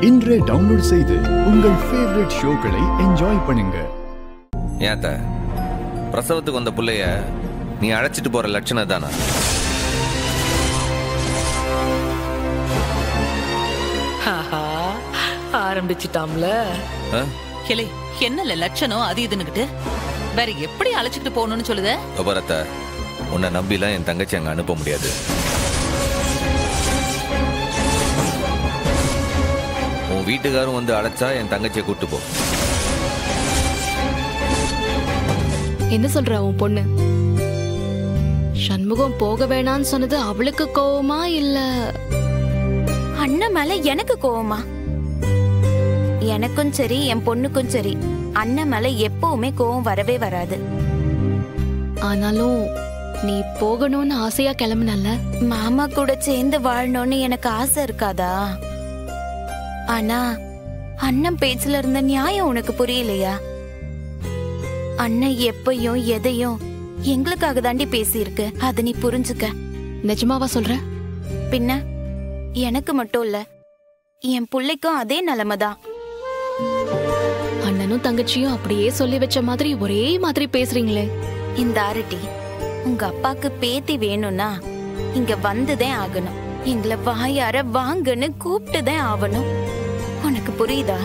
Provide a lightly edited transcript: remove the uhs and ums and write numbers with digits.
இன்றே டவுன்லோட் செய்து உங்கள் ஃபேவரட் ஷோக்களை என்ஜாய் பண்ணுங்க. ஏத்த பிரசவத்துக்கு வந்த புள்ளைய நீ அழைச்சிட்டு போற லட்சணம் தானா? ஆரம்பிச்சிட்டாம்ல. கிளை என்னல லட்சணம் அது இதுன்னுகிட்டு வேற எப்படி அழைச்சிட்டு போகணும்னு சொல்லுத? பரத்த, உன்னை நம்பிலாம் என் தங்கச்சி அங்க அனுப்ப முடியாது. உன் வீட்டுக்காரும் வந்து அழைச்சா என் தங்கச்சியை கூட்டு போ. என்ன சொல்ற உன் பொண்ணு? சண்முகம் போக வேணான்னு சொன்னது அவளுக்கு கோவமா இல்ல அண்ணன் மேல எனக்கு கோவமா? எனக்கும் சரி என் பொண்ணுக்கும் சரி அண்ணன் மேல எப்பவுமே கோவம் வரவே வராது. ஆனாலும் நீ போகணும்னு ஆசையா கிளம்புனல. மாமா கூட சேர்ந்து வாழணும்னு எனக்கு ஆசை இருக்காதா? ஆனா அண்ணன் பேச்சுல இருந்த நியாயம் உனக்கு புரியலையா? அண்ணன் எப்பயும் எதையும் எங்களுக்காக தாண்டி பேசியிருக்கு. அத நீ புரிஞ்சுக்க. நிஜமாவா சொல்ற? பின்ன எனக்கு மட்டும் இல்ல, என் பிள்ளைக்கும் அதே நிலைமைதான். அண்ணனும் தங்கச்சியும் அப்படியே சொல்லி வச்ச மாதிரி ஒரே மாதிரி பேசுறீங்களே. இந்த ஆரட்டி உங்க அப்பாக்கு பேத்தி வேணும்னா இங்க வந்துதான் ஆகணும். எங்களை வாயார வாங்கன்னு கூப்பிட்டுதான் ஆகணும். உனக்கு புரியுதா?